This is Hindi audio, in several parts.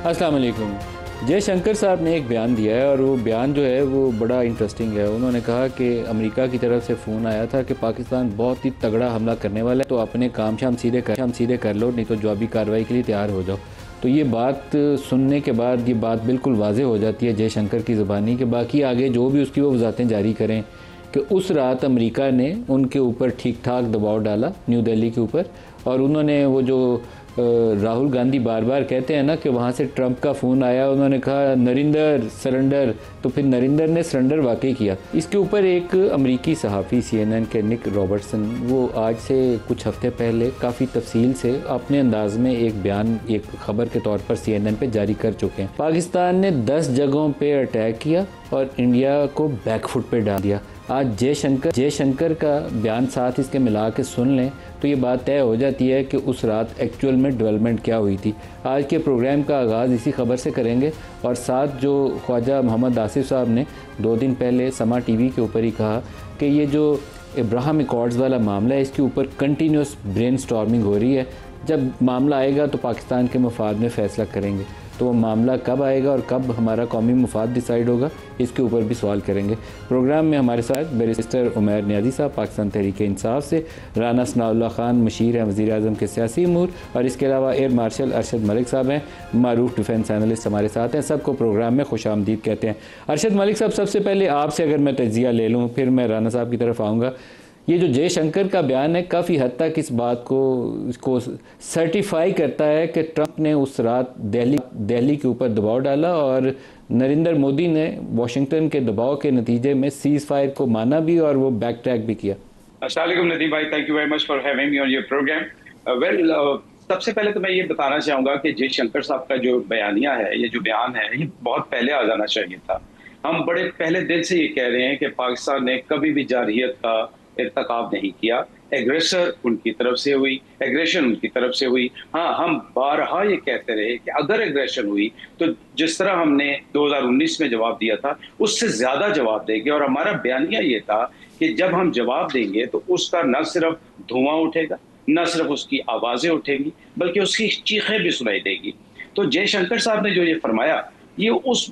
अस्सलाम वालेकुम। जयशंकर साहब ने एक बयान दिया है और वो बयान जो है वो बड़ा इंटरेस्टिंग है। उन्होंने कहा कि अमेरिका की तरफ से फ़ोन आया था कि पाकिस्तान बहुत ही तगड़ा हमला करने वाला है, तो अपने काम शाम सीधे कर लो, नहीं तो जवाबी कार्रवाई के लिए तैयार हो जाओ। तो ये बात सुनने के बाद ये बात बिल्कुल वाज़े हो जाती है जयशंकर की ज़बानी कि बाकी आगे जो भी उसकी वो वज़ाहतें जारी करें कि उस रात अमेरिका ने उनके ऊपर ठीक ठाक दबाव डाला न्यू दिल्ली के ऊपर। और उन्होंने वो जो राहुल गांधी बार बार कहते हैं ना कि वहाँ से ट्रंप का फ़ोन आया, उन्होंने कहा नरिंदर सरेंडर, तो फिर नरिंदर ने सरेंडर वाकई किया। इसके ऊपर एक अमेरिकी सहाफ़ी CNN के निक रॉबर्टसन, वो आज से कुछ हफ्ते पहले काफ़ी तफसील से अपने अंदाज में एक बयान एक ख़बर के तौर पर CNN पे जारी कर चुके हैं। पाकिस्तान ने 10 जगहों पर अटैक किया और इंडिया को बैकफुट पे डाल दिया। आज जयशंकर का बयान साथ इसके मिला के सुन लें तो ये बात तय हो जाती है कि उस रात एक्चुअल में डेवलपमेंट क्या हुई थी। आज के प्रोग्राम का आगाज़ इसी खबर से करेंगे और साथ जो ख्वाजा मोहम्मद आसिफ साहब ने 2 दिन पहले समा TV के ऊपर ही कहा कि ये जो इब्राहिम अकॉर्ड्स वाला मामला है इसके ऊपर कंटिन्यूस ब्रेन स्टॉर्मिंग हो रही है। जब मामला आएगा तो पाकिस्तान के मफाद में फ़ैसला करेंगे, तो वो मामला कब आएगा और कब हमारा कौमी मुफाद डिसाइड होगा, इसके ऊपर भी सवाल करेंगे। प्रोग्राम में हमारे साथ बैरिस्टर उमैर नियाज़ी साहब पाकिस्तान तहरीक इंसाफ से, राना सनाउल्लाह खान मशीर हैं वज़ीर आज़म के सियासी अमूर, और इसके अलावा एयर मार्शल अरशद मलिक साहब हैं मारूफ डिफेंस एनालिस्ट हमारे साथ हैं। सबको प्रोग्राम में खुशामदीद कहते हैं। अरशद मलिक साहब, सबसे पहले आपसे अगर मैं तज्ज़िया ले लूँ, फिर मैं राना साहब की तरफ आऊँगा। ये जो जयशंकर का बयान है काफ़ी हद तक इस बात को सर्टिफाई करता है कि ट्रंप ने उस रात दिल्ली के ऊपर दबाव डाला और नरेंद्र मोदी ने वाशिंगटन के दबाव के नतीजे में सीज़ फायर को माना भी और वो बैक ट्रैक भी किया। अस्सलाम वालेकुम नदीम भाई, thank you very much for having me on your program. Well, सबसे पहले तो मैं ये बताना चाहूँगा कि जयशंकर साहब का जो बयानिया है, ये जो बयान है, ये बहुत पहले आ जाना चाहिए था। हम बड़े पहले दिन से ये कह रहे हैं कि पाकिस्तान ने कभी भी जारहियत का इर्तकाब नहीं किया। एग्रेसर उनकी तरफ से हुई, एग्रेशन उनकी तरफ से हुई। हाँ, हम बारहा ये कहते रहे कि अगर एग्रेशन हुई तो जिस तरह हमने 2019 में जवाब दिया था उससे ज्यादा जवाब देंगे। और हमारा बयानिया ये था कि जब हम जवाब देंगे तो उसका न सिर्फ धुआं उठेगा, न सिर्फ उसकी आवाजें उठेंगी, बल्कि उसकी चीखें भी सुनाई देगी। तो जयशंकर साहब ने जो ये फरमाया, ये उस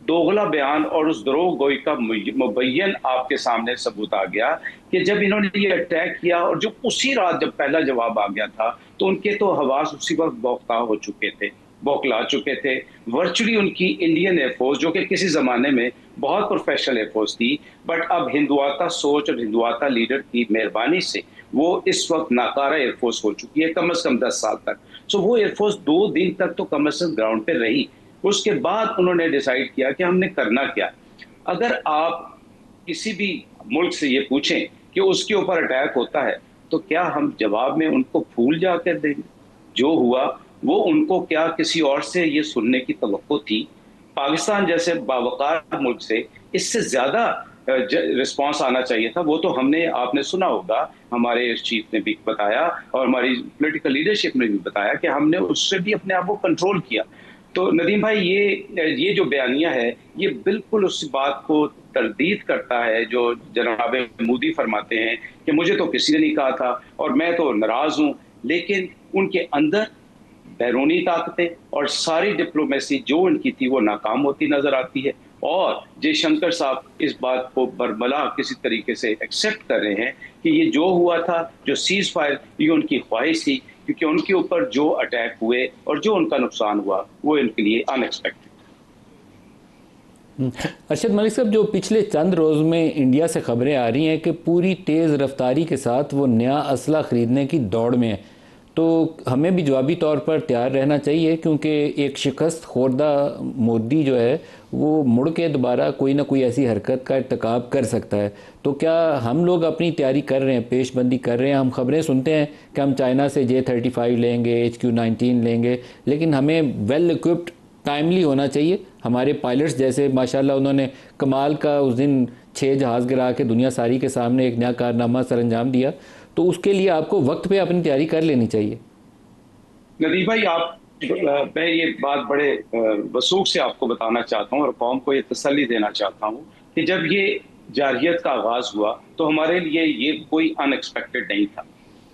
दोगला बयान और उस दरोग गोई का मुबैयन आपके सामने सबूत आ गया कि जब इन्होंने ये अटैक किया और जो उसी रात जब पहला जवाब आ गया था तो उनके तो हवास उसी वक्त बौखला चुके थे। वर्चुअली उनकी इंडियन एयरफोर्स, जो कि किसी जमाने में बहुत प्रोफेशनल एयरफोर्स थी, बट अब हिंदुआता सोच और हिंदुआता लीडर की मेहरबानी से वो इस वक्त नाकारा एयरफोर्स हो चुकी है, कम से कम 10 साल तक। सो वो एयरफोर्स 2 दिन तक तो कम से कम ग्राउंड पे रही। उसके बाद उन्होंने डिसाइड किया कि हमने करना क्या। अगर आप किसी भी मुल्क से ये पूछें कि उसके ऊपर अटैक होता है तो क्या हम जवाब में उनको फूल जाकर देंगे? जो हुआ वो उनको क्या किसी और से ये सुनने की तवक्को थी? पाकिस्तान जैसे बावकार मुल्क से इससे ज्यादा रिस्पांस आना चाहिए था। वो तो हमने, आपने सुना होगा, हमारे चीफ ने भी बताया और हमारी पॉलिटिकल लीडरशिप ने भी बताया कि हमने उससे भी अपने आप को कंट्रोल किया। तो नदीम भाई, ये जो बयानिया है ये बिल्कुल उस बात को तरदीद करता है जो जनाब मोदी फरमाते हैं कि मुझे तो किसी ने नहीं कहा था और मैं तो नाराज हूं। लेकिन उनके अंदर बैरूनी ताकतें और सारी डिप्लोमेसी जो उनकी थी वो नाकाम होती नजर आती है। और जयशंकर साहब इस बात को बरमला किसी तरीके से एक्सेप्ट कर रहे हैं कि ये जो हुआ था, जो सीज फायर, ये उनकी ख्वाहिश थी, क्योंकि उनके ऊपर जो अटैक हुए और जो उनका नुकसान हुआ वो इनके लिए अनएक्सपेक्टेड। अरशद मलिक साहब, जो पिछले चंद रोज़ में इंडिया से खबरें आ रही हैं कि पूरी तेज़ रफ्तारी के साथ वो नया असला ख़रीदने की दौड़ में है, तो हमें भी जवाबी तौर पर तैयार रहना चाहिए, क्योंकि एक शिकस्त खोरदा मोदी जो है वो मुड़ के दोबारा कोई ना कोई ऐसी हरकत का इर्तिकाब कर सकता है। तो क्या हम लोग अपनी तैयारी कर रहे हैं, पेशबंदी कर रहे हैं? हम खबरें सुनते हैं कि हम चाइना से J-35 लेंगे, HQ-19 लेंगे, लेकिन हमें वेल इक्विप्ड टाइमली होना चाहिए। हमारे पायलट्स जैसे माशाल्लाह उन्होंने कमाल का उस दिन 6 जहाज़ गिरा के दुनिया सारी के सामने एक नया कारनामा सर अंजाम दिया, तो उसके लिए आपको वक्त पे अपनी तैयारी कर लेनी चाहिए। नदीम भाई, मैं ये बात बड़े वसूख से आपको बताना चाहता हूँ और कौम को ये तसल्ली देना चाहता हूँ कि जब ये जारहियत का आगाज हुआ तो हमारे लिए ये कोई अनएक्सपेक्टेड नहीं था।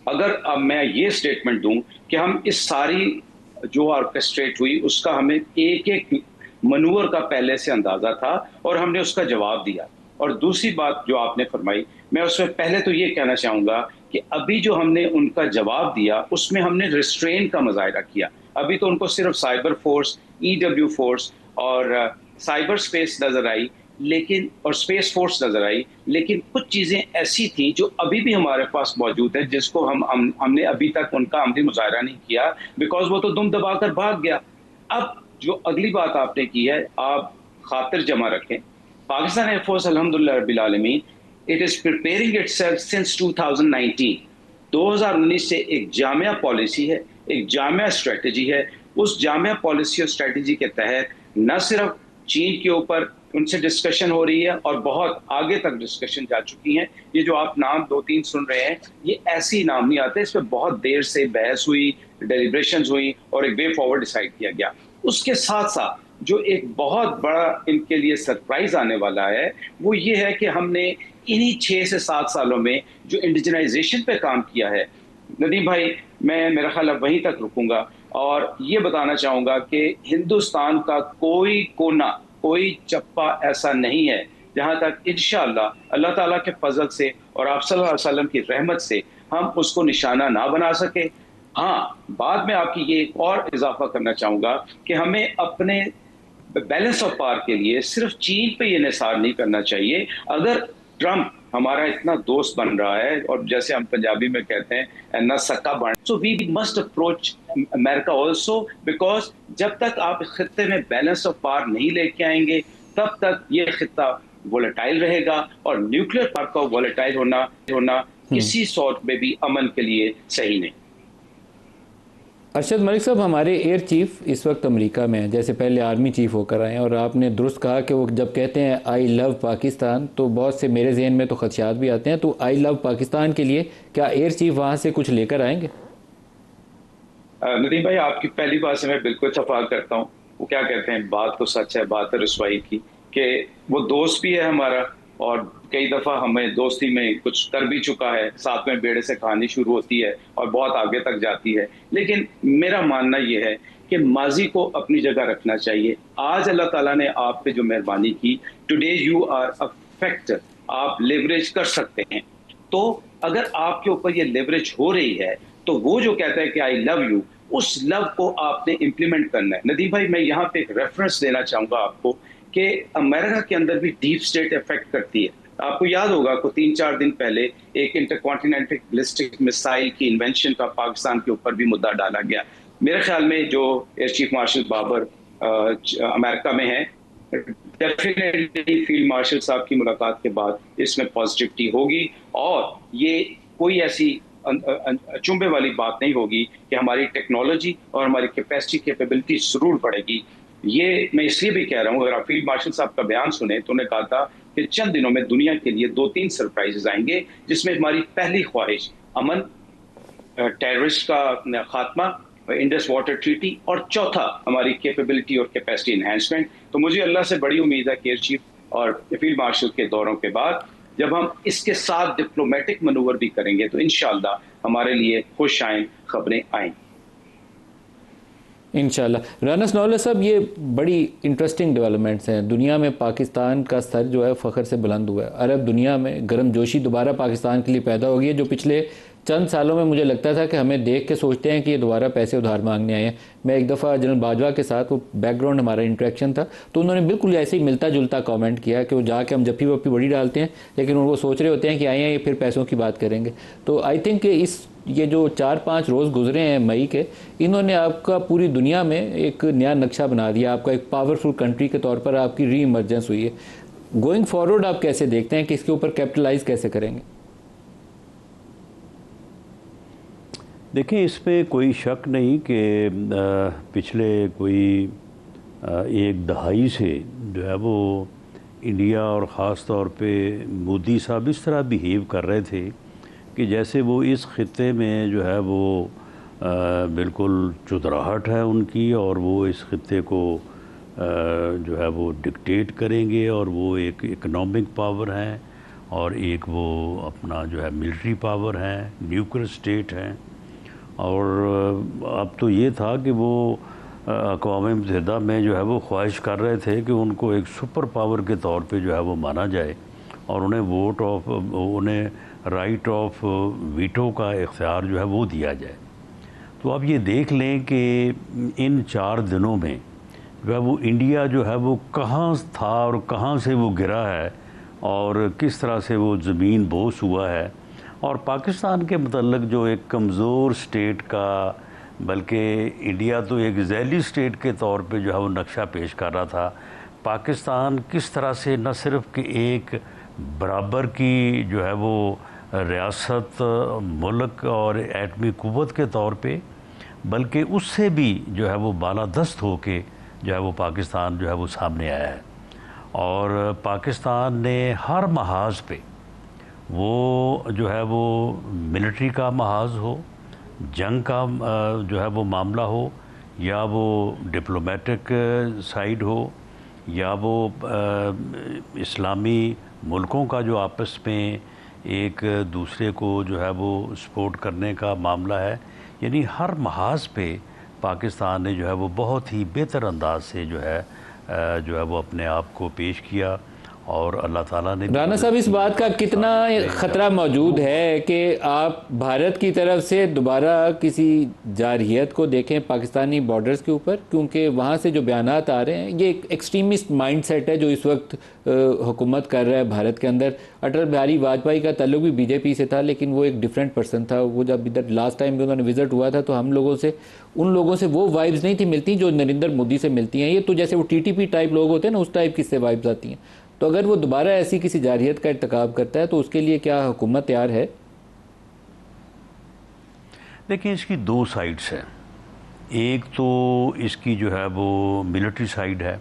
अगर अब मैं ये स्टेटमेंट दूं कि हम इस सारी जो ऑर्केस्ट्रेट हुई उसका हमें एक एक मनूवर का पहले से अंदाजा था और हमने उसका जवाब दिया। और दूसरी बात जो आपने फरमाई, मैं उसमें पहले तो ये कहना चाहूंगा कि अभी जो हमने उनका जवाब दिया उसमें हमने रिस्ट्रेन का मुजाहिरा किया। अभी तो उनको सिर्फ साइबर फोर्स, ईडब्ल्यू फोर्स और साइबर स्पेस नजर आई, लेकिन और स्पेस फोर्स नजर आई, लेकिन कुछ चीजें ऐसी थी जो अभी भी हमारे पास मौजूद है जिसको हमने अभी तक उनका अमली मुजाहिरा नहीं किया, बिकॉज वो तो दुम दबाकर भाग गया। अब जो अगली बात आपने की है, आप खातिर जमा रखें, पाकिस्तान एयरफोर्स अल्हम्दुलिल्लाह रब्बिल आलमीन, it is preparing itself since 2019। 2019 से एक जामिया पॉलिसी है, एक जामिया स्ट्रेटजी है। उस जामिया पॉलिसी और स्ट्रेटजी के तहत न सिर्फ चीन के ऊपर उनसे डिस्कशन हो रही है और बहुत आगे तक डिस्कशन जा चुकी हैं। ये जो आप नाम दो तीन सुन रहे हैं, ये ऐसे ही नाम नहीं आते, इस पर बहुत देर से बहस हुई, डेलिब्रेशंस हुई और एक वे फॉरवर्ड डिसाइड किया गया। उसके साथ साथ जो एक बहुत बड़ा इनके लिए सरप्राइज आने वाला है वो ये है कि हमने इन्हीं 6 से 7 सालों में जो इंडिजनाइजेशन पे काम किया है। नदीम भाई, मैं मेरा ख्याल अब वहीं तक रुकूंगा और ये बताना चाहूंगा कि हिंदुस्तान का कोई कोना, कोई चप्पा ऐसा नहीं है जहां तक इंशाअल्लाह अल्लाह ताला के फजल से और आप सल्लल्लाहु अलैहि वसल्लम की रहमत से हम उसको निशाना ना बना सके। हाँ, बाद में आपकी ये एक और इजाफा करना चाहूंगा कि हमें अपने बैलेंस ऑफ पावर के लिए सिर्फ चीन पे ये निसार नहीं करना चाहिए। अगर ट्रम्प हमारा इतना दोस्त बन रहा है और जैसे हम पंजाबी में कहते हैं न सक्का बन, so we must approach America also, because जब तक आप खत्ते में बैलेंस ऑफ पावर नहीं लेके आएंगे तब तक ये खत्ता वोलेटाइल रहेगा और न्यूक्लियर पावर का वोलेटाइल होना किसी सॉर्ट में भी अमन के लिए सही नहीं। अरशद मलिक साहब, हमारे एयर चीफ इस वक्त अमेरिका में हैं, जैसे पहले आर्मी चीफ होकर आए हैं, और आपने दुरुस्त कहा कि वो जब कहते हैं आई लव पाकिस्तान तो बहुत से मेरे जहन में तो खदशात भी आते हैं। तो आई लव पाकिस्तान के लिए क्या एयर चीफ वहाँ से कुछ लेकर आएंगे? नदीम भाई, आपकी पहली बात से मैं बिल्कुल इत्तेफाक करता हूँ। वो क्या कहते हैं, बात तो सच है, बात है रसवाई की, कि वो दोस्त भी है हमारा और कई दफा हमें दोस्ती में कुछ कर भी चुका है, साथ में बेड़े से कहानी शुरू होती है और बहुत आगे तक जाती है। लेकिन मेरा मानना यह है कि माजी को अपनी जगह रखना चाहिए। आज अल्लाह ताला ने आप पे जो मेहरबानी की, today you are a factor, आप लेवरेज कर सकते हैं। तो अगर आपके ऊपर ये लेवरेज हो रही है तो वो जो कहता है कि आई लव यू, उस लव को आपने इंप्लीमेंट करना है। नदीम भाई, मैं यहाँ पे एक रेफरेंस देना चाहूंगा आपको कि अमेरिका के अंदर भी डीप स्टेट इफेक्ट करती है। आपको याद होगा को 3-4 दिन पहले एक इंटरकॉन्टिनेंटल बैलिस्टिक मिसाइल की इन्वेंशन का पाकिस्तान के ऊपर भी मुद्दा डाला गया। मेरे ख्याल में जो air chief marshal Babar America में है, डेफिनेटली फील्ड मार्शल साहब की मुलाकात के बाद इसमें पॉजिटिविटी होगी और ये कोई ऐसी अचंभे वाली बात नहीं होगी कि हमारी टेक्नोलॉजी और हमारी कैपेसिटी कैपेबिलिटी जरूर बढ़ेगी। ये मैं इसलिए भी कह रहा हूँ, अगर आप फील्ड मार्शल साहब का बयान सुने तो उन्होंने कहा था कि चंद दिनों में दुनिया के लिए 2-3 सरप्राइजेस आएंगे, जिसमें हमारी पहली ख्वाहिश अमन, टेररिस्ट का खात्मा, इंडस वाटर ट्रीटी और चौथा हमारी कैपेबिलिटी और कैपेसिटी इन्हेंसमेंट। तो मुझे अल्लाह से बड़ी उम्मीद है कि एयर चीफ और फील्ड मार्शल के दौरों के बाद जब हम इसके साथ डिप्लोमेटिक मनूवर भी करेंगे तो इंशाल्लाह हमारे लिए खुश आइन खबरें आएंगी। इंशाल्लाह। राना सनाउल्लाह साहब, ये बड़ी इंटरेस्टिंग डेवलपमेंट्स हैं। दुनिया में पाकिस्तान का सर जो है फ़ख्र से बुलंद हुआ है। अरब दुनिया में गर्मजोशी दोबारा पाकिस्तान के लिए पैदा हो गई है, जो पिछले चंद सालों में मुझे लगता था कि हमें देख के सोचते हैं कि ये दोबारा पैसे उधार मांगने आए हैं। मैं एक दफ़ा जनरल बाजवा के साथ, वो बैकग्राउंड हमारा इंटरेक्शन था, तो उन्होंने बिल्कुल ऐसे ही मिलता जुलता कमेंट किया कि वो जाके हम जप्पी वप्पी बड़ी डालते हैं, लेकिन उनको सोच रहे होते हैं कि आए हैं ये फिर पैसों की बात करेंगे। तो आई थिंक इस ये जो 4-5 रोज़ गुजरे हैं मई के, इन्होंने आपका पूरी दुनिया में एक नया नक्शा बना दिया। आपका एक पावरफुल कंट्री के तौर पर आपकी री इमर्जेंस हुई है। गोइंग फॉरवर्ड आप कैसे देखते हैं कि इसके ऊपर कैपिटलाइज कैसे करेंगे? देखिए, इस पे कोई शक नहीं कि पिछले कोई एक दहाई से जो है वो इंडिया और ख़ास तौर पे मोदी साहब इस तरह बिहेव कर रहे थे कि जैसे वो इस खित्ते में जो है वो बिल्कुल चुतराहट है उनकी और वो इस खित्ते को जो है वो डिक्टेट करेंगे और वो एक इकनॉमिक पावर है और एक वो अपना जो है मिलिट्री पावर है, न्यूक्लियर स्टेट है। और अब तो ये था कि वो अक़वाम मुत्तहिदा में जो है वो ख्वाहिश कर रहे थे कि उनको एक सुपर पावर के तौर पे जो है वो माना जाए और उन्हें राइट ऑफ वीटो का इख्तियार जो है वो दिया जाए। तो अब ये देख लें कि इन 4 दिनों में जो है वो इंडिया जो है वो कहाँ था और कहाँ से वो गिरा है और किस तरह से वो ज़मीन बोस हुआ है। और पाकिस्तान के मतलब जो एक कमज़ोर स्टेट का, बल्कि इंडिया तो एक ज़ैली स्टेट के तौर पे जो है वो नक्शा पेश कर रहा था, पाकिस्तान किस तरह से न सिर्फ कि एक बराबर की जो है वो रियासत, मुल्क और एटमी क़ुव्वत के तौर पे, बल्कि उससे भी जो है वो बालादस्त होके जो है वो पाकिस्तान जो है वो सामने आया है। और पाकिस्तान ने हर महाज पे, वो जो है वो मिलिट्री का महाज हो, जंग का जो है वो मामला हो, या वो डिप्लोमेटिक साइड हो, या वो इस्लामी मुल्कों का जो आपस में एक दूसरे को जो है वो सपोर्ट करने का मामला है, यानी हर महाज पे पाकिस्तान ने जो है वो बहुत ही बेहतर अंदाज से जो है वो अपने आप को पेश किया। और अल्लाह ताला ने, राना साहब, इस बात का कितना ख़तरा मौजूद है कि आप भारत की तरफ से दोबारा किसी जारहियत को देखें पाकिस्तानी बॉर्डर्स के ऊपर, क्योंकि वहाँ से जो बयानात आ रहे हैं ये एक एक्सट्रीमिस्ट माइंडसेट है जो इस वक्त हुकूमत कर रहा है भारत के अंदर। अटल बिहारी वाजपेयी का ताल्लुक भी बीजेपी से था, लेकिन वो एक डिफरेंट पर्सन था। वो जब इधर लास्ट टाइम भी उन्होंने विजिट हुआ था तो उन लोगों से वो वाइब्स नहीं थी मिलती जो नरेंद्र मोदी से मिलती हैं। ये तो जैसे वो टीटीपी टाइप लोग होते हैं ना, उस टाइप की से वाइब्स आती हैं। तो अगर वो दोबारा ऐसी किसी जारहियत का इर्तिकाब करता है तो उसके लिए क्या हुकूमत तैयार है? देखिए, इसकी 2 साइड्स हैं। एक तो इसकी जो है वो मिलिट्री साइड है,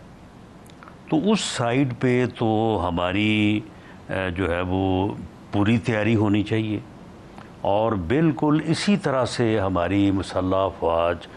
तो उस साइड पे तो हमारी जो है वो पूरी तैयारी होनी चाहिए और बिल्कुल इसी तरह से हमारी मुसल्लह अफवाज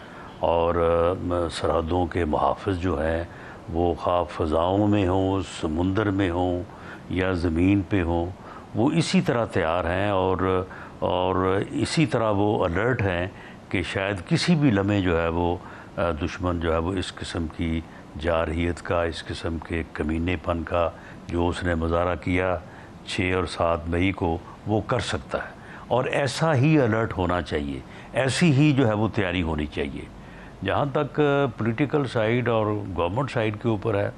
और सरहदों के मुहाफ़िज़ जो हैं वो खा फ़ज़ाओं में हों, समुंदर में हों या ज़मीन पे हों, वो इसी तरह तैयार हैं और इसी तरह वो अलर्ट हैं कि शायद किसी भी लम्हे जो है वो दुश्मन जो है वो इस किस्म की जारहियत का, इस किस्म के कमीनेपन का जो उसने मुज़ाहरा किया 6 और 7 मई को, वो कर सकता है। और ऐसा ही अलर्ट होना चाहिए, ऐसी ही जो है वो तैयारी होनी चाहिए। जहाँ तक पॉलिटिकल साइड और गवर्नमेंट साइड के ऊपर है,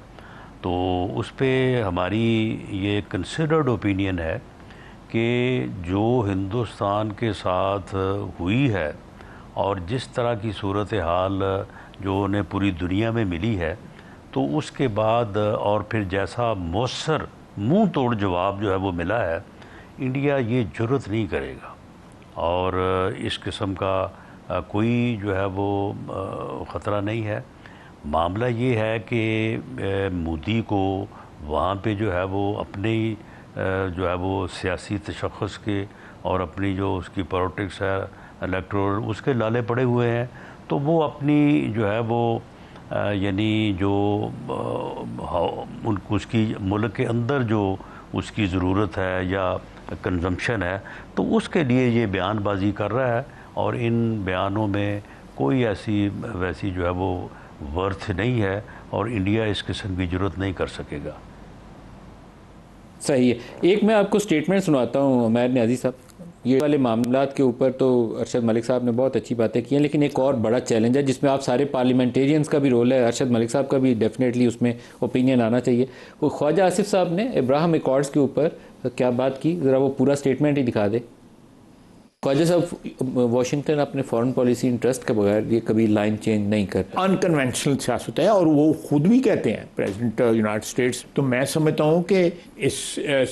तो उस पे हमारी ये कंसिडर्ड ओपिनियन है कि जो हिंदुस्तान के साथ हुई है और जिस तरह की सूरत हाल जो उन्हें पूरी दुनिया में मिली है, तो उसके बाद और फिर जैसा मौसर मुंह तोड़ जवाब जो है वो मिला है, इंडिया ये जुर्रत नहीं करेगा और इस किस्म का कोई जो है वो ख़तरा नहीं है। मामला ये है कि मोदी को वहाँ पे जो है वो अपने जो है वो सियासी तशख़्ख़ुस के और अपनी जो उसकी पॉलिटिक्स है, इलेक्टोरल, उसके लाले पड़े हुए हैं। तो वो अपनी जो है वो यानी जो उसकी मुल्क के अंदर जो उसकी ज़रूरत है या कंजम्पशन है, तो उसके लिए ये बयानबाजी कर रहा है और इन बयानों में कोई ऐसी वैसी जो है वो वर्थ नहीं है और इंडिया इस किस्म की ज़रूरत नहीं कर सकेगा। सही है। एक मैं आपको स्टेटमेंट सुनाता हूँ उमैर न्याज़ी साहब। ये वाले मामलात के ऊपर तो अरशद मलिक साहब ने बहुत अच्छी बातें की हैं, लेकिन एक और बड़ा चैलेंज है जिसमें आप सारे पार्लियामेंटेरियंस का भी रोल है, अरशद मलिक साहब का भी डेफिनेटली उसमें ओपिनियन आना चाहिए। वो ख्वाजा आसिफ साहब ने अब्राहम अकॉर्ड्स के ऊपर क्या बात की, ज़रा वो पूरा स्टेटमेंट ही दिखा दे। ख्वाजा साहब, वाशिंगटन अपने फॉरेन पॉलिसी इंटरेस्ट के बगैर ये कभी लाइन चेंज नहीं करता। अनकन्वेंशनल सियासत है और वो खुद भी कहते हैं, प्रेसिडेंट यूनाइटेड स्टेट्स। तो मैं समझता हूँ कि इस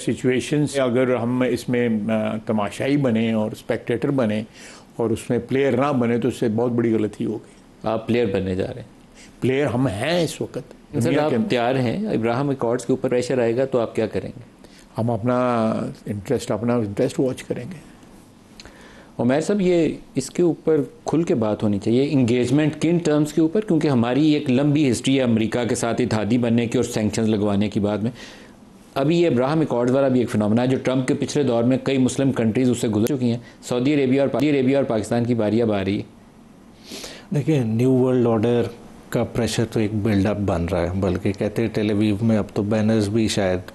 सिचुएशन से अगर हम इसमें तमाशाई बने और स्पेक्टेटर बने और उसमें प्लेयर ना बने तो उससे बहुत बड़ी गलती होगी। आप प्लेयर बनने जा रहे हैं? प्लेयर हम हैं इस वक्त। सर, आप तैयार हैं? इब्राहिम अकॉर्ड्स के ऊपर प्रेशर आएगा तो आप क्या करेंगे? हम अपना इंटरेस्ट वॉच करेंगे। उमैर साहब, ये इसके ऊपर खुल के बात होनी चाहिए, इंगेजमेंट किन टर्म्स के ऊपर, क्योंकि हमारी एक लंबी हिस्ट्री है अमेरिका के साथ इत्तेहादी बनने की और सैंक्शंस लगवाने की। बाद में अभी ये अब्राहम अकॉर्ड्स वाला भी एक फिनोमेना है जो ट्रंप के पिछले दौर में कई मुस्लिम कंट्रीज़ उससे गुजर चुकी हैं। सऊदी अरेबिया और पाकिस्तान की बारी अब आ रही है। देखिए, न्यू वर्ल्ड ऑर्डर का प्रेशर तो एक बिल्डअप बन रहा है, बल्कि कहते हैं टेल अवीव में अब तो बैनर्स भी शायद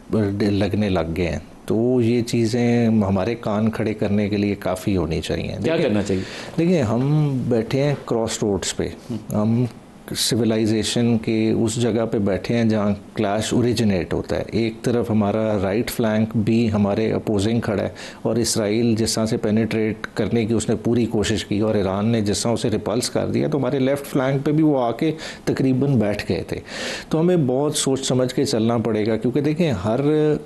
लगने लग गए हैं। तो ये चीज़ें हमारे कान खड़े करने के लिए काफ़ी होनी चाहिए। क्या करना चाहिए? देखिए, हम बैठे हैं क्रॉस रोड्स पे, हम सिविलाइजेशन के उस जगह पे बैठे हैं जहाँ क्लैश ओरिजिनेट होता है। एक तरफ हमारा राइट फ्लैंक भी हमारे अपोजिंग खड़ा है और इसराइल जिस तरह से पेनिट्रेट करने की उसने पूरी कोशिश की और ईरान ने जिस तरह उसे रिपल्स कर दिया, तो हमारे लेफ्ट फ्लैंक पे भी वो आके तकरीबन बैठ गए थे। तो हमें बहुत सोच समझ के चलना पड़ेगा, क्योंकि देखें हर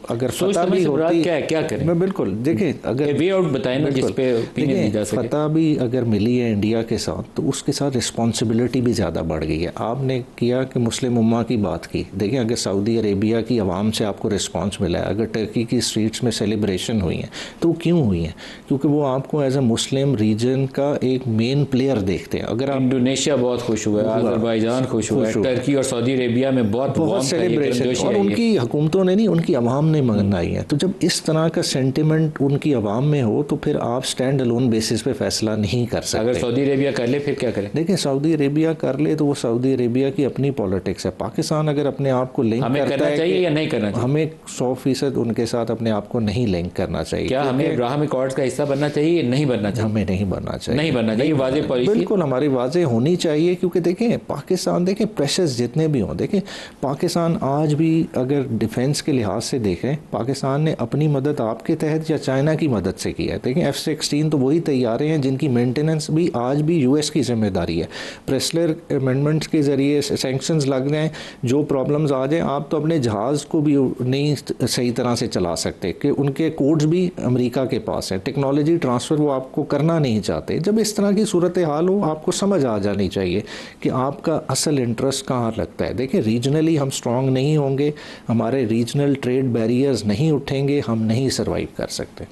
अगर फतह भी होती क्या करें, मैं बिल्कुल देखिए अगर वे आउट बताएं ना, जिस पे फतह भी अगर मिली है इंडिया के साथ तो उसके साथ रिस्पॉन्सिबिलिटी भी ज़्यादा बढ़ गई है। आपने किया कि मुस्लिम उम्मा की बात की, देखिए अगर सऊदी अरेबिया की आवाम से आपको रिस्पांस मिला है, अगर टर्की की स्ट्रीट्स में सेलिब्रेशन हुई है, तो क्यों हुई है? क्योंकि वो आपको एज अ मुस्लिम रीजन का एक मेन प्लेयर देखते हैं। अगर आप इंडोनेशिया बहुत खुश हुआ है, अजरबैजान खुश हुआ है, टर्की और सऊदी अरेबिया में बहुत सेलिब्रेशन, और उनकी हुकूमतों ने नहीं, उनकी आवाम ने मनाई है। तो जब इस तरह का सेंटिमेंट उनकी आवाम में हो तो फिर आप स्टैंड अलोन बेसिस पे फैसला नहीं कर सकते। अगर सऊदी अरेबिया कर ले फिर क्या करें? देखिए, सऊदी अरेबिया कर ले तो वो सऊदी अरेबिया की अपनी पॉलिटिक्स है। पाकिस्तान अगर अपने आप को लिंक करता है, चाहिए या नहीं करना चाहिए? हमें 100% उनके साथ अपने आप को नहीं लिंक करना चाहिए। क्या हमें अब्राहम अकॉर्ड्स का हिस्सा बनना चाहिए या नहीं बनना चाहिए? हमें नहीं बनना चाहिए, नहीं बनना चाहिए, वाज़ेह पॉलिसी बिल्कुल हमारी वाज़ेह होनी चाहिए। क्योंकि देखें पाकिस्तान, देखें प्रेशर्स जितने भी हों, देखें पाकिस्तान आज भी अगर डिफेंस के लिहाज से देखें, पाकिस्तान ने अपनी मदद आपके तहत या चाइना की मदद से की है। देखें F-16 तो वही तैयारे हैं जिनकी मेंटेनेंस भी आज भी US की जिम्मेदारी है। प्रेस्लर अमेंडमेंट्स के ज़रिए सैंक्शंस लग जाएं, जो प्रॉब्लम्स आ जाएं, आप तो अपने जहाज़ को भी नहीं सही तरह से चला सकते कि उनके कोड्स भी अमेरिका के पास हैं। टेक्नोलॉजी ट्रांसफ़र वो आपको करना नहीं चाहते। जब इस तरह की सूरत हाल हो, आपको समझ आ जानी चाहिए कि आपका असल इंटरेस्ट कहाँ लगता है। देखिए, रीजनली हम स्ट्रॉन्ग नहीं होंगे, हमारे रीजनल ट्रेड बैरियर्स नहीं उठेंगे, हम नहीं सर्वाइव कर सकते।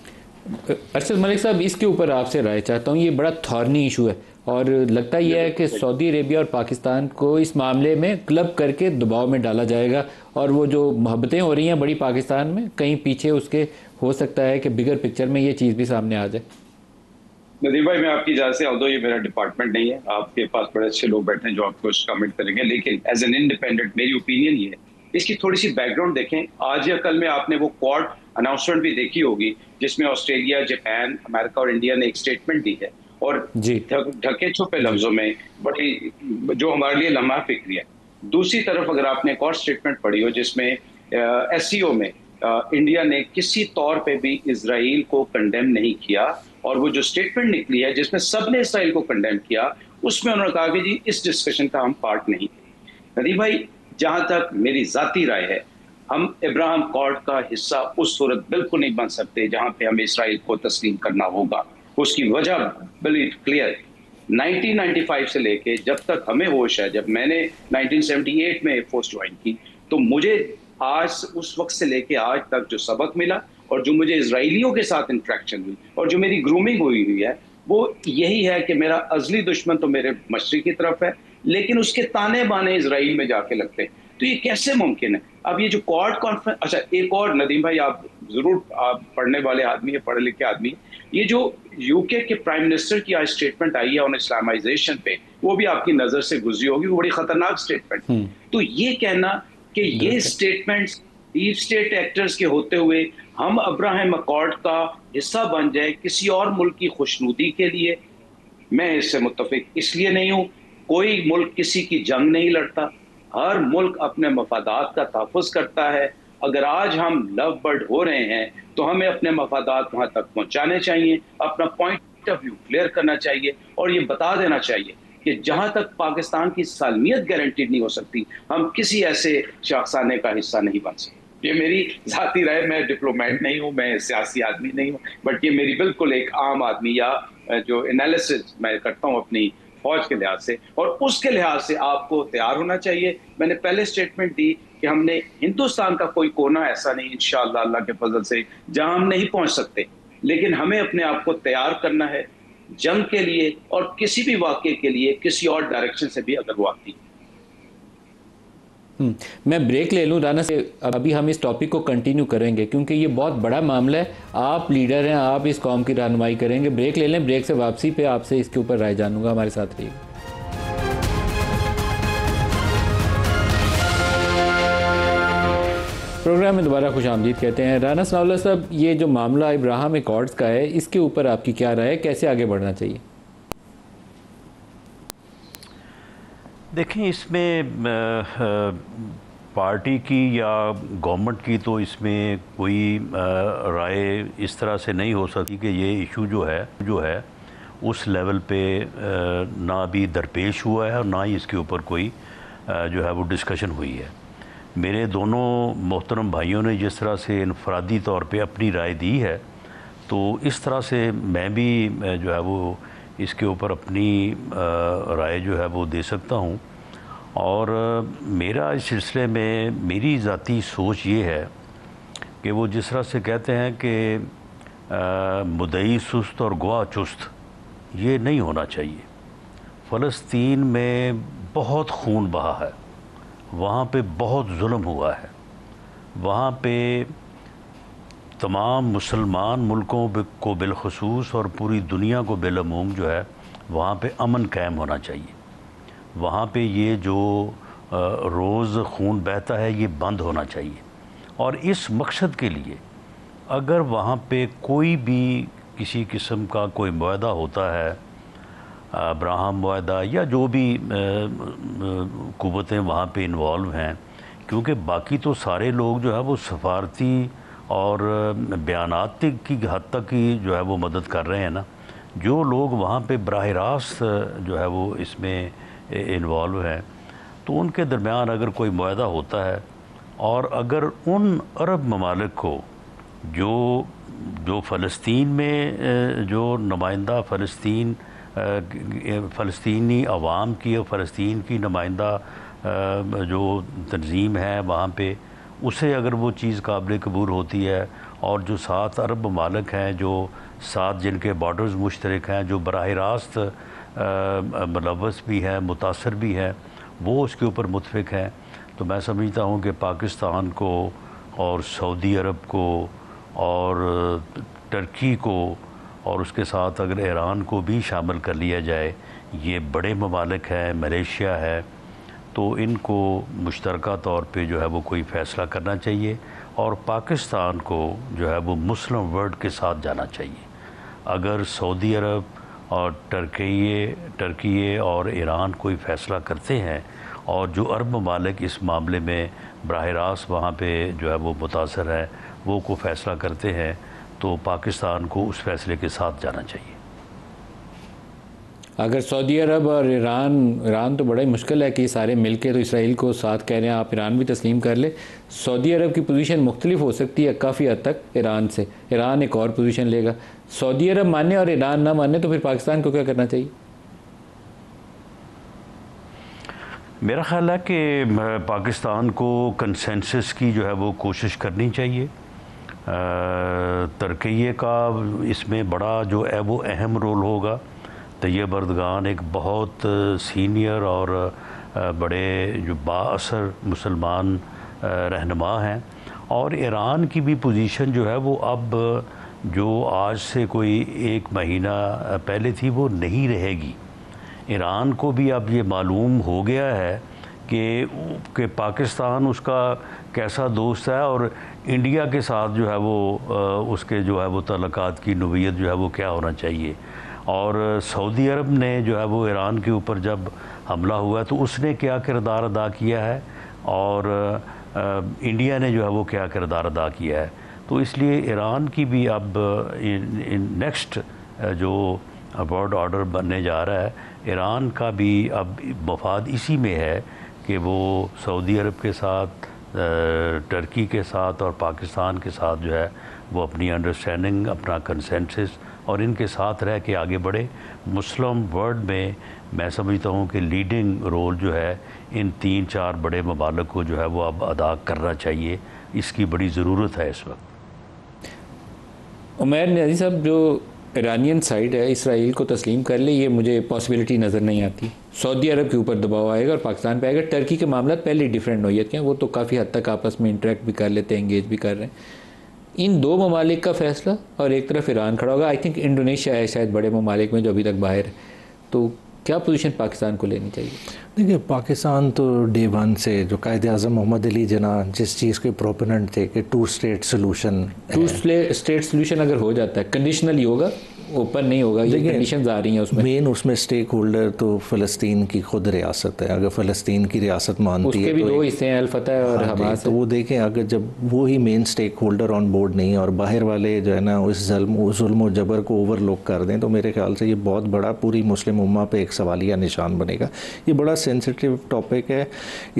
अरशद मलिक साहब, इसके ऊपर आपसे राय चाहता हूँ। ये बड़ा थॉर्नी इशू है और लगता यह है कि सऊदी अरेबिया और पाकिस्तान को इस मामले में क्लब करके दबाव में डाला जाएगा और वो जो मोहब्बतें हो रही हैं बड़ी पाकिस्तान में, कहीं पीछे उसके हो सकता है कि बिगर पिक्चर में ये चीज़ भी सामने आ जाए। नदीम भाई, मैं आपकी इजाज़त से, ऑल्दो ये मेरा डिपार्टमेंट नहीं है, आपके पास बड़े अच्छे लोग बैठे हैं जो आपको कमेंट करेंगे, लेकिन एज एन इंडिपेंडेंट मेरी ओपिनियन ये है। इसकी थोड़ी सी बैकग्राउंड देखें। आज या कल में आपने वो क्वाड अनाउंसमेंट भी देखी होगी जिसमें ऑस्ट्रेलिया, जापान, अमेरिका और इंडिया ने एक स्टेटमेंट दी है और ढके छुपे लफ्जों में बड़ी, जो हमारे लिए लम्हा फिक्री है। दूसरी तरफ अगर आपने एक और स्टेटमेंट पढ़ी हो जिसमें SCO में इंडिया ने किसी तौर पे भी इजराइल को कंडेम नहीं किया, और वो जो स्टेटमेंट निकली है जिसमें सबने इसराइल को कंडेम किया, उसमें उन्होंने कहा कि जी इस डिस्कशन का हम पार्ट नहीं। नदीम भाई, जहां तक मेरी जाती राय है, हम इब्राहिम अकॉर्ड का हिस्सा उस सूरत बिल्कुल नहीं बन सकते जहां पे हमें इसराइल को तस्लीम करना होगा। उसकी वजह बड़ी क्लियर, 1995 से लेके जब तक हमें होश है, जब मैंने 1978 में फोर्स ज्वाइन की, तो मुझे आज उस वक्त से लेके आज तक जो सबक मिला और जो मुझे इजराइलियों के साथ इंटरेक्शन हुई और जो मेरी ग्रूमिंग हुई है, वो यही है कि मेरा अजली दुश्मन तो मेरे मशरिक की तरफ है, लेकिन उसके ताने बाने इजराइल में जाके लगते हैं। तो ये कैसे मुमकिन है? अब ये जो क्वाड कॉन्फ्रेंस, अच्छा एक और नदीम भाई, आप जरूर आप पढ़ने वाले आदमी है, पढ़े लिखे आदमी, ये जो UK के प्राइम मिनिस्टर की आज स्टेटमेंट आई है ऑन इस्लामाइजेशन पे, वो भी आपकी नजर से गुजरी होगी, वो बड़ी खतरनाक स्टेटमेंट। तो ये कहना कि ये स्टेटमेंट्स डीप स्टेट एक्टर्स के होते हुए हम अब्राहम अकॉर्ड का हिस्सा बन जाए किसी और मुल्क की खुशनुदी के लिए, मैं इससे मुत्तफिक इसलिए नहीं हूं। कोई मुल्क किसी की जंग नहीं लड़ता, हर मुल्क अपने मफादात का तहफ़्फ़ुज़ करता है। अगर आज हम लव बर्ड हो रहे हैं तो हमें अपने मफादात वहां तक पहुंचाने चाहिए, अपना पॉइंट ऑफ व्यू क्लियर करना चाहिए और ये बता देना चाहिए कि जहां तक पाकिस्तान की सालमियत गारंटीड नहीं हो सकती, हम किसी ऐसे शाखसाने का हिस्सा नहीं बन सकते। ये मेरी जाती राय, मैं डिप्लोमेट नहीं हूँ, मैं सियासी आदमी नहीं हूँ, बट ये मेरी बिल्कुल एक आम आदमी या जो एनालिसिस मैं करता हूँ अपनी फौज के लिहाज से, और उसके लिहाज से आपको तैयार होना चाहिए। मैंने पहले स्टेटमेंट दी कि हमने हिंदुस्तान का कोई कोना ऐसा नहीं इंशाअल्लाह अल्लाह के फजल से जहां हम नहीं पहुंच सकते, लेकिन हमें अपने आप को तैयार करना है जंग के लिए और किसी भी वाक़े के लिए किसी और डायरेक्शन से भी अगर वो आती है। मैं ब्रेक ले लूँ राना से, अभी हम इस टॉपिक को कंटिन्यू करेंगे क्योंकि ये बहुत बड़ा मामला है। आप लीडर हैं, आप इस कौम की रहनुमाई करेंगे। ब्रेक ले लें, ब्रेक से वापसी पे आपसे इसके ऊपर राय जानूंगा। हमारे साथ रहिए। प्रोग्राम में दोबारा खुश आमदीद कहते हैं। राना सनाउल्लाह साहब, ये जो मामला इब्राहिम एकॉर्ड्स का है, इसके ऊपर आपकी क्या राय है, कैसे आगे बढ़ना चाहिए? देखें, इसमें पार्टी की या गवर्नमेंट की तो इसमें कोई राय इस तरह से नहीं हो सकती कि ये इशू जो है उस लेवल पे ना अभी दरपेश हुआ है और ना ही इसके ऊपर कोई जो है वो डिस्कशन हुई है। मेरे दोनों मोहतरम भाइयों ने जिस तरह से इनफरादी तौर पे अपनी राय दी है, तो इस तरह से मैं भी जो है वो इसके ऊपर अपनी राय जो है वो दे सकता हूँ। और मेरा इस सिलसिले में मेरी ज़ाती सोच ये है कि वो जिस तरह से कहते हैं कि मुद्दई सुस्त और गवाह चुस्त, ये नहीं होना चाहिए। फ़लस्तीन में बहुत खून बहा है, वहाँ पे बहुत जुल्म हुआ है, वहाँ पे तमाम मुसलमान मुल्कों को बिलखसूस और पूरी दुनिया को बिलअमूम जो है वहाँ पे अमन कायम होना चाहिए। वहाँ पे ये जो रोज़ खून बहता है ये बंद होना चाहिए। और इस मकसद के लिए अगर वहाँ पे कोई भी किसी किस्म का कोई मुआहदा होता है, अब्राहम मुआहदा या जो भी कुव्वतें वहाँ पे इन्वॉल्व हैं, क्योंकि बाकी तो सारे लोग जो है वो सफारती और बयानात की हद तक ही जो है वो मदद कर रहे हैं ना, जो लोग वहाँ पे बराह रास्त जो है वो इसमें इन्वॉल्व हैं, तो उनके दरमियान अगर कोई मुआहदा होता है और अगर उन अरब ममालिक को जो फ़लस्तीन में जो नुमाइंदा फ़लस्तीनी अवाम की और फ़लस्तीन की नुमाइंदा जो तंजीम है वहाँ पे, उसे अगर वो चीज़ काबिल कबूल होती है और जो 7 अरब ममालिक हैं, जो 7 जिनके बॉर्डर्स मुश्तरक हैं, जो बराह रास्त मुलव्वस भी हैं, मुतासर भी हैं, वो उसके ऊपर मुतफिक हैं, तो मैं समझता हूँ कि पाकिस्तान को और सऊदी अरब को और टर्की को और उसके साथ अगर ईरान को भी शामिल कर लिया जाए, ये बड़े ममालिक हैं, मलेशिया है, तो इनको मुश्तरका तौर पे जो है वो कोई फ़ैसला करना चाहिए और पाकिस्तान को जो है वो मुस्लिम वर्ल्ड के साथ जाना चाहिए। अगर सऊदी अरब और टर्की और ईरान कोई फ़ैसला करते हैं और जो अरब ममालिक इस मामले में बराह रास्त वहाँ पे जो है वो मुतासर है, वो को फ़ैसला करते हैं, तो पाकिस्तान को उस फ़ैसले के साथ जाना चाहिए। अगर सऊदी अरब और ईरान तो बड़ा ही मुश्किल है कि सारे मिलके तो इसराइल को साथ कह रहे हैं, आप ईरान भी तस्लीम कर ले। सऊदी अरब की पोजीशन मुख्तलिफ हो सकती है काफ़ी हद तक ईरान से, ईरान एक और पोजीशन लेगा। सऊदी अरब माने और ईरान ना माने तो फिर पाकिस्तान को क्या करना चाहिए? मेरा ख़्याल है कि पाकिस्तान को कंसेंसस की जो है वो कोशिश करनी चाहिए। तुर्की का इसमें बड़ा जो है वो अहम रोल होगा। तैयब अर्दगान एक बहुत सीनियर और बड़े जो बाअसर मुसलमान रहनुमा हैं, और ईरान की भी पोजीशन जो है वो अब जो आज से कोई 1 महीना पहले थी वो नहीं रहेगी। ईरान को भी अब ये मालूम हो गया है कि पाकिस्तान उसका कैसा दोस्त है और इंडिया के साथ जो है वो उसके जो है वो तल्लुकात की नोयत जो है वो क्या होना चाहिए। और सऊदी अरब ने जो है वो ईरान के ऊपर जब हमला हुआ तो उसने क्या किरदार अदा किया है और इंडिया ने जो है वो क्या किरदार अदा किया है। तो इसलिए ईरान की भी अब नेक्स्ट जो वर्ल्ड ऑर्डर बनने जा रहा है, ईरान का भी अब मफाद इसी में है कि वो सऊदी अरब के साथ, टर्की के साथ और पाकिस्तान के साथ जो है वो अपनी अंडरस्टैंडिंग, अपना कंसेंसस और इनके साथ रह के आगे बढ़े। मुस्लिम वर्ल्ड में मैं समझता हूँ कि लीडिंग रोल जो है इन 3-4 बड़े ममालिक को जो है वो अब अदा करना चाहिए, इसकी बड़ी ज़रूरत है इस वक्त। उमैर न्याज़ी साहब, जो ईरानियन साइड है इसराइल को तस्लीम कर ले, ये मुझे पॉसिबिलिटी नज़र नहीं आती। सऊदी अरब के ऊपर दबाव आएगा और पाकिस्तान पे आएगा। टर्की के मामला पहले डिफरेंट नौयत के हैं, वो तो काफ़ी हद तक आपस में इंटरेक्ट भी कर लेते हैं, इंगेज भी कर रहे हैं। इन दो ममालिक का फैसला और एक तरफ ईरान खड़ा होगा। आई थिंक इंडोनेशिया है शायद बड़े ममालिक में जो अभी तक बाहर है। तो क्या पोजीशन पाकिस्तान को लेनी चाहिए? देखिए, पाकिस्तान तो डे वन से जो कायदे आज़म मोहम्मद अली जना जिस चीज़ के प्रोपोनेंट थे कि टू स्टेट सोल्यूशन अगर हो जाता है, कंडीशनल ही होगा, ओपन नहीं होगा, ये कंडीशंस आ रही हैं उसमें। मेन उसमें स्टेक होल्डर तो फ़लस्तीन की खुद रियासत है। अगर फ़लस्तीन की रियासत मानती उसके है भी तो दो हिस्से हैं, अल फतह और हमास। तो वो देखें, अगर जब वो ही main stakeholder on board नहीं है और बाहर वाले जो है ना उस जुल्म और जबर को ओवरलुक कर दें, तो मेरे ख्याल से ये बहुत बड़ा पूरी मुस्लिम उम्मा पे एक सवालिया निशान बनेगा। ये बड़ा सेंसिटिव टॉपिक है।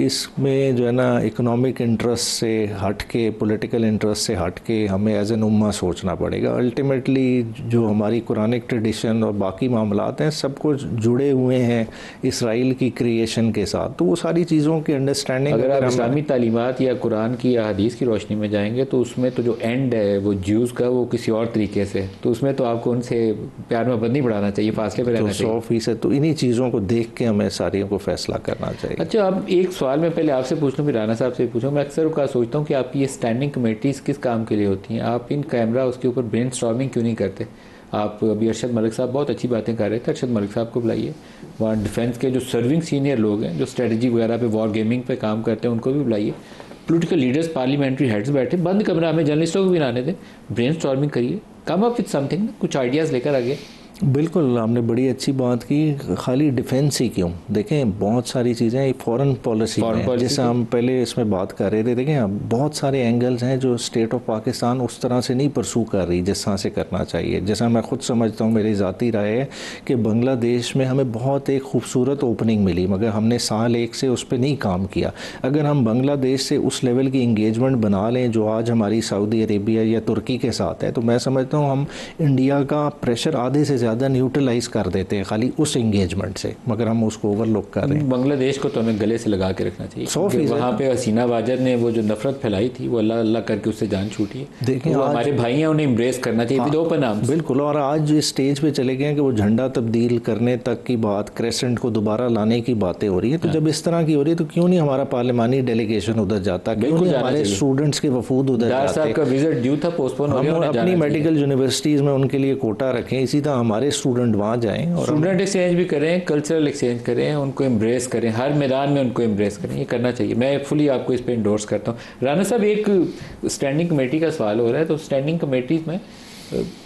इसमें जो है ना इकोनॉमिक इंटरेस्ट से हट के, पॉलिटिकल इंटरेस्ट से हट के हमें एज एन उम्मा सोचना पड़ेगा। अल्टीमेटली जो हमारी कुरानिक ट्रेडिशन और बाकी मामलात हैं सब कुछ जुड़े हुए हैं इसराइल की क्रिएशन के साथ। तो वो सारी चीज़ों की अंडरस्टैंडिंग, अगर आप इस्लामी तालीमात या कुरान की या हदीस की रोशनी में जाएंगे तो उसमें तो जो एंड है वो ज्यूज़ का वो किसी और तरीके से, तो उसमें तो आपको उनसे प्यार मोहब्बत नहीं बढ़ाना चाहिए, फासले पर रहना चाहिए। 100%। तो इन्हीं चीज़ों को देख के हमें सारियों को फैसला करना चाहिए। अच्छा, अब एक सवाल मैं पहले आपसे पूछ लूँ फिर राना साहब से पूछूँ। मैं अक्सर का सोचता हूँ कि आपकी ये स्टैंडिंग कमेटीज़ किस काम के लिए होती हैं? आप इन कैमरा उसके ऊपर ब्रेनस्टॉर्मिंग क्यों नहीं करते? आप अभी अरशद मलिक साहब बहुत अच्छी बातें कर रहे थे, अरशद मलिक साहब को बुलाइए। वहाँ डिफेंस के जो सर्विंग सीनियर लोग हैं जो स्ट्रेटजी वगैरह पे, वॉर गेमिंग पे काम करते हैं, उनको भी बुलाइए। पॉलिटिकल लीडर्स, पार्लियामेंट्री हेड्स बैठे, बंद कमरा में जर्नलिस्टों को भी आने दें, ब्रेनस्टॉर्मिंग करिए, कम अप विद समथिंग, कुछ आइडियाज़ लेकर आगे। बिल्कुल, आपने बड़ी अच्छी बात की। खाली डिफेंस ही क्यों, देखें बहुत सारी चीज़ें फॉरेन पॉलिसी में, जैसे हम पहले इसमें बात कर रहे थे, देखें बहुत सारे एंगल्स हैं जो स्टेट ऑफ पाकिस्तान उस तरह से नहीं परसू कर रही जिस तरह से करना चाहिए। जैसा मैं खुद समझता हूँ, मेरी ज़ाती राय है कि बांग्लादेश में हमें बहुत एक खूबसूरत ओपनिंग मिली, मगर हमने साल एक से उस पर नहीं काम किया। अगर हम बांग्लादेश से उस लेवल की इंगेजमेंट बना लें जो आज हमारी सऊदी अरेबिया या तुर्की के साथ है, तो मैं समझता हूँ हम इंडिया का प्रेशर आधे से ज़्यादा न्यूट्रलाइज कर देते हैं खाली उस एंगेजमेंट से, मगर हम उसको ओवरलुक कर रहे हैं। बांग्लादेश को तो हमें गले से लगा के रखना चाहिए। 100% वहाँ पे हसीना वाजर ने वो जो नफरत फैलाई थी वो अल्लाह अल्लाह करके उससे जान छूटी है। देखिए, तो हमारे भाई हैं, उन्हें इम्ब्रेस करना चाहिए विद ओपन आर्म्स। बिल्कुल। और आज इस स्टेज पे चले गए हैं कि वो झंडा तब्दील करने तक की बात, क्रेसेंट को दोबारा लाने की बातें हो रही है। तो जब इस तरह की हो रही है तो क्यों नहीं हमारा पार्लिमानी डेलीगेशन उधर जाता, क्यों नहीं हमारे स्टूडेंट्स के वफूद उधर जाते। का विजिट ड्यू था, पोस्टपोन हो गया। हम अपनी मेडिकल यूनिवर्सिटीज़ में उनके लिए कोटा रखें, इसी तरह हमारे स्टूडेंट वहाँ जाएँ और स्टूडेंट एक्सचेंज भी करें, कल्चरल एक्सचेंज करें, उनको एम्ब्रेस करें, हर मैदान में उनको एम्ब्रेस करें। ये करना चाहिए। मैं फुली आपको इस पर इंडोर्स करता हूँ। राना साहब, एक स्टैंडिंग कमेटी का सवाल हो रहा है, तो स्टैंडिंग कमेटीज़ में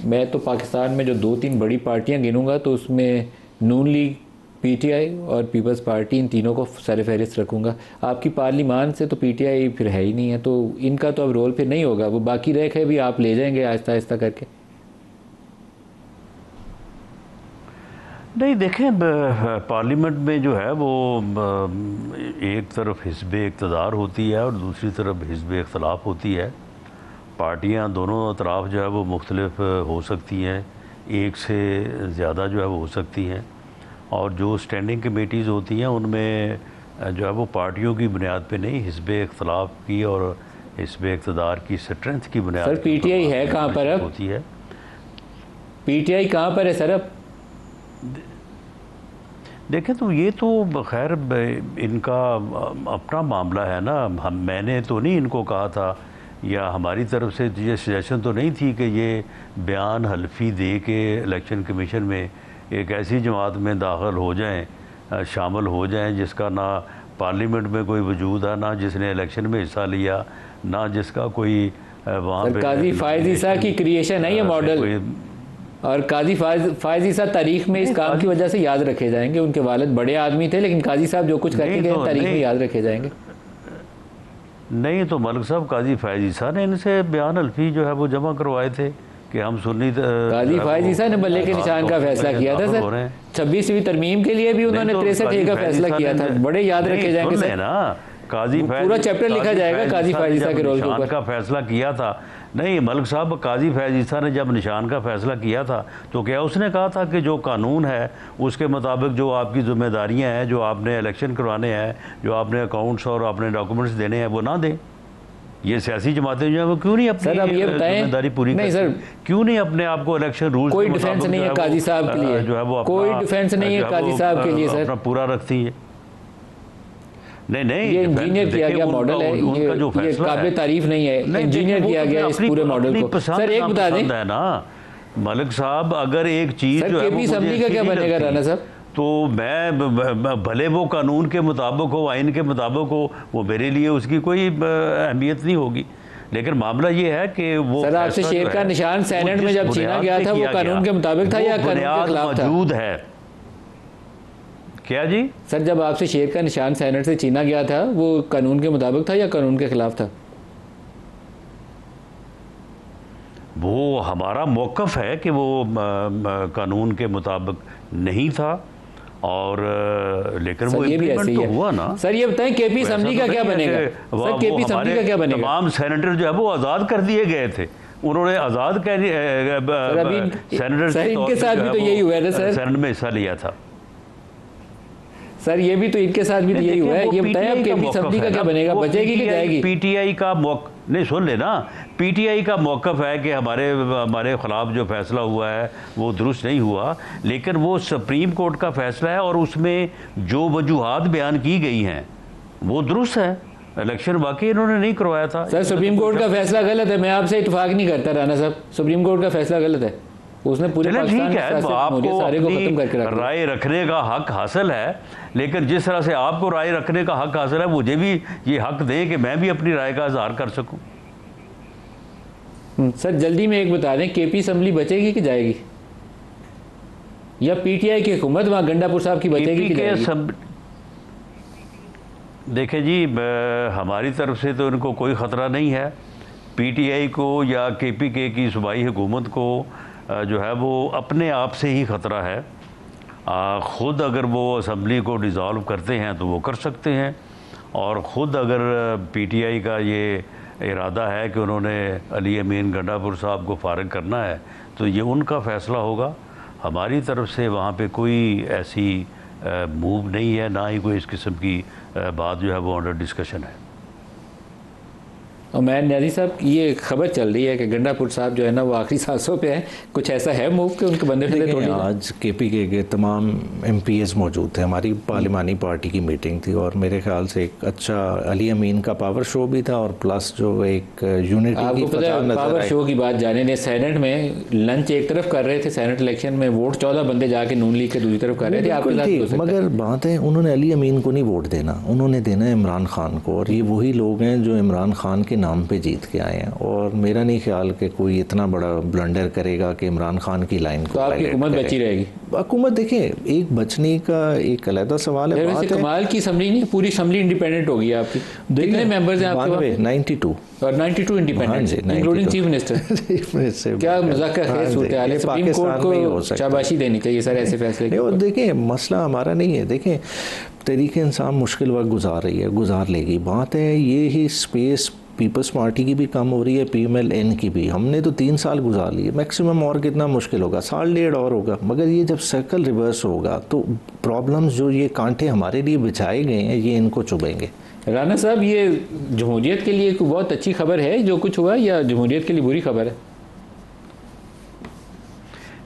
मैं तो पाकिस्तान में जो 2-3 बड़ी पार्टियां गिनूंगा तो उसमें नून लीग, पीटीआई और पीपल्स पार्टी, इन तीनों को सर फहरिस्त रखूंगा। आपकी पार्लिमान से तो पीटीआई फिर है ही नहीं है, तो इनका तो अब रोल फिर नहीं होगा। वो बाकी रह के भी आप ले जाएंगे आहिस्ता आहिस्ता करके? नहीं, देखें पार्लियामेंट में जो है वो एक तरफ हिस्ब इक़्तिदार होती है और दूसरी तरफ हिस्ब इख्तलाफ होती है। पार्टियां दोनों तरफ जो है वो मुख्तलिफ हो सकती हैं, एक से ज़्यादा जो है वो हो सकती हैं। और जो स्टैंडिंग कमेटीज़ होती हैं उनमें जो है वो पार्टियों की बुनियाद पे नहीं, हिस्ब इख्तलाफ की और हिस्ब इक़्तिदार की स्ट्रेंथ की बुनियाद पर पीटीआई है कहाँ पर अब? होती है। पीटीआई कहाँ पर है सर अब? देखें, तो ये तो खैर इनका अपना मामला है ना। मैंने तो नहीं इनको कहा था, या हमारी तरफ से ये सजेशन तो नहीं थी कि ये बयान हल्फी दे के इलेक्शन कमीशन में एक ऐसी जमात में दाखिल हो जाएं, शामिल हो जाएं जिसका ना पार्लियामेंट में कोई वजूद है, ना जिसने इलेक्शन में हिस्सा लिया, ना जिसका कोई वहाँ पे काजी फायज ईसा की क्रिएशन है ये मॉडल। और काजी फायज ईसा तारीख में इस काम की वजह से याद रखे जाएंगे। उनके वालिद बड़े आदमी थे, लेकिन काजी साहब जो कुछ करके गए तारीख में याद रखे जाएंगे। नहीं तो मलिक साहब काजी फायज ईसा ने इनसे बयान हल्फी जो है वो जमा करवाए थे कि हम सुन्नी। काजी फायज ईसा ने बल्ले के निशान का फैसला किया था सर। 26वीं तरमीम के लिए भी उन्होंने 63A का फैसला किया था। बड़े याद रखे जाएंगे सर ना। काजी पूरा चैप्टर लिखा जाएगा काजी फायज ईसा के रोल के ऊपर का फैसला किया था। नहीं, मलिक साहब, काजी फैज ईसा ने जब निशान का फैसला किया था तो क्या उसने कहा था कि जो कानून है उसके मुताबिक जो आपकी जिम्मेदारियां हैं, जो आपने इलेक्शन करवाने हैं, जो आपने अकाउंट्स और अपने डॉक्यूमेंट्स देने हैं वो ना दें? ये सियासी जमातें जो है वो क्यों नहीं अपनी जिम्मेदारी पूरी नहीं सर, क्यों नहीं अपने आप को इलेक्शन रूल्स कोई डिफेंस नहीं है काजी साहब के लिए, जो है वो कोई डिफेंस नहीं है काजी साहब के लिए सर, अपना पूरा रखती है। नहीं ये इंजीनियर किया गया मॉडल है, उनका जो ये काबिल तारीफ नहीं है, इंजीनियर किया गया इस पूरे मॉडल को। सर एक बता दें है ना मलिक साहब, अगर एक चीज जो है असेंबली का क्या बनेगा राना साहब, तो मैं भले वो कानून के मुताबिक हो, आइन के मुताबिक हो, वो मेरे लिए उसकी कोई अहमियत नहीं होगी। लेकिन मामला ये है कि वो सर आपसे शेर का निशान सेनेट में जब छीना गया था वो कानून के मुताबिक था या कानून के खिलाफ था? मौजूद है क्या जी? सर जब आपसे शेर का निशान सेनेट से छीना गया था वो कानून के मुताबिक था या कानून के खिलाफ था? वो हमारा मौक़िफ़ है कि वो कानून के मुताबिक नहीं था, और लेकिन वो इम्प्लीमेंट तो हुआ ना। सर ये बताएं केपी असेंबली का क्या बनेगा? सर केपी असेंबली का क्या बनेगा? तमाम सेनेटर जो है वो आज़ाद कर दिए गए थे, उन्होंने आज़ाद सेनेटर सर इनके साथ भी तो यही हुआ था सर, सेनेट में हिस्सा लिया था। सर ये भी तो इनके साथ भी तो यही हुआ है। ये बताएं अब केपी असेंबली का क्या बनेगा, बचेगी कि जाएगी? पीटीआई का नहीं सुन लेना, पीटीआई का मौक़िफ़ है कि हमारे ख़िलाफ़ जो फ़ैसला हुआ है वो दुरुस्त नहीं हुआ, लेकिन वो सुप्रीम कोर्ट का फ़ैसला है और उसमें जो वजूहात बयान की गई हैं वो दुरुस्त है। इलेक्शन वाकई इन्होंने नहीं करवाया था। सर सुप्रीम कोर्ट का फ़ैसला गलत है, मैं आपसे इत्तेफाक नहीं करता राना साहब, सुप्रीम कोर्ट का फ़ैसला गलत है, उसने पूरे पाकिस्तान को आपको राय रखने का हक हासिल है, लेकिन जिस तरह से आपको राय रखने का हक हासिल है मुझे भी ये हक दें कि मैं भी अपनी राय का इजहार कर सकूं। सर जल्दी में एक बता दें, केपी असेंबली बचेगी कि जाएगी, या पीटीआई की हुकूमत वहाँ गंडापुर साहब की बचेगी कि जाएगी? देखें जी, हमारी तरफ से तो इनको कोई ख़तरा नहीं है, पीटीआई को या केपीके की सूबाई हुकूमत को जो है वो अपने आप से ही ख़तरा है। ख़ुद अगर वो असम्बली को डिज़ोल्व करते हैं तो वो कर सकते हैं, और ख़ुद अगर पीटीआई का ये इरादा है कि उन्होंने अली अमीन गंडापुर साहब को फ़ारिग करना है तो ये उनका फ़ैसला होगा। हमारी तरफ से वहाँ पे कोई ऐसी मूव नहीं है, ना ही कोई इस किस्म की बात जो है वो अंडर डिस्कशन है। और मैं न्याजी साहब ये खबर चल रही है कि गंडापुर साहब जो है ना वो आखिरी सांसों पे है, कुछ ऐसा है मूव कि उनके बंदे ठंडे थोड़ी? आज केपीके के तमाम एमपीएस मौजूद थे, हमारी पार्लिमानी पार्टी की मीटिंग थी, और मेरे ख्याल से एक अच्छा अली अमीन का पावर शो भी था, और प्लस जो एक यूनिटी की पावर शो की बात जाने ने, सेनेट में लंच एक तरफ कर रहे थे, सेनेट इलेक्शन में वोट 14 बंदे जाके नून लीग के दूसरी तरफ कर रहे थे आपके साथ, मगर बात है उन्होंने अली अमीन को नहीं वोट देना, उन्होंने देना है इमरान खान को, और ये वही लोग हैं जो इमरान खान के नाम पे जीत के आए हैं, और मेरा नहीं ख्याल कि कोई इतना बड़ा ब्लंडर करेगा कि इमरान खान की लाइन को। तो आपकी हुकूमत बची रहेगी? हुकूमत देखिए एक बचने का एक अलग सवाल है। वैसे कमाल की असेंबली नहीं, पूरी असेंबली इंडिपेंडेंट होगी आपकी। कितने मेंबर्स हैं आपके? 92 और 92 इंडिपेंडेंट इंक्लूडिंग चीफ मिनिस्टर। क्या मजाक का खेल सूरत हाल है, सुप्रीम कोर्ट को शाबाशी देनी चाहिए सर ऐसे फैसले। और देखें मसला हमारा नहीं है, देखें तहरीक इंसाफ मुश्किल वक्त गुजार रही है, गुजार लेगी। बात है ये ही स्पेस पीपल्स पार्टी की भी कम हो रही है, PMLN की भी। हमने तो 3 साल गुजार लिए, मैक्सिमम और कितना मुश्किल होगा, 1.5 और होगा। मगर ये जब सर्कल रिवर्स होगा तो प्रॉब्लम्स जो ये कांटे हमारे लिए बिछाए गए हैं ये इनको चुभेंगे। राना साहब ये जमहूरियत के लिए बहुत अच्छी खबर है जो कुछ हुआ, या जमहूरियत के लिए बुरी खबर है?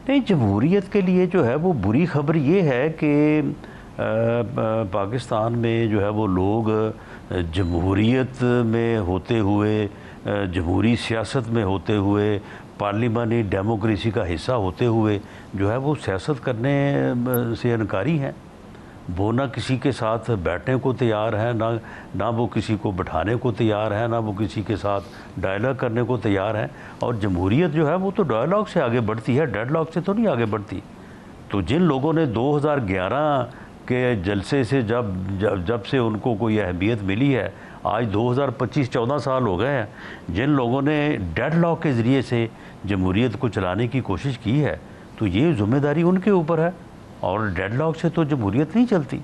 नहीं, जमहूरियत के लिए जो है वो बुरी खबर ये है कि पाकिस्तान में जो है वो लोग जमहूरियत में होते हुए, जमहूरी सियासत में होते हुए, पार्लिमानी डेमोक्रेसी का हिस्सा होते हुए जो है वो सियासत करने से इनकारी हैं। वो ना किसी के साथ बैठने को तैयार है, ना वो किसी को बैठाने को तैयार है, ना वो किसी के साथ डायलॉग करने को तैयार है। और जमहूरियत जो है वो तो डायलॉग से आगे बढ़ती है, डेडलॉग से तो नहीं आगे बढ़ती। तो जिन लोगों ने 2011 के जलसे से जब से उनको कोई अहमियत मिली है, आज 2025-14 साल हो गए हैं, जिन लोगों ने डेडलॉक के ज़रिए से जमहूरियत को चलाने की कोशिश की है तो ये जिम्मेदारी उनके ऊपर है। और डेडलॉक से तो जमहूरियत नहीं चलती,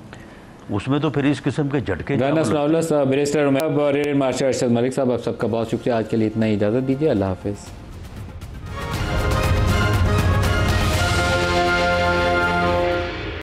उसमें तो फिर इस किस्म के झटके। बैरिस्टर मार्शल अरशद मलिक साहब, आप सबका बहुत शुक्रिया। आज के लिए इतना ही, इजाज़त दीजिए। अल्लाह हाफ़िज़।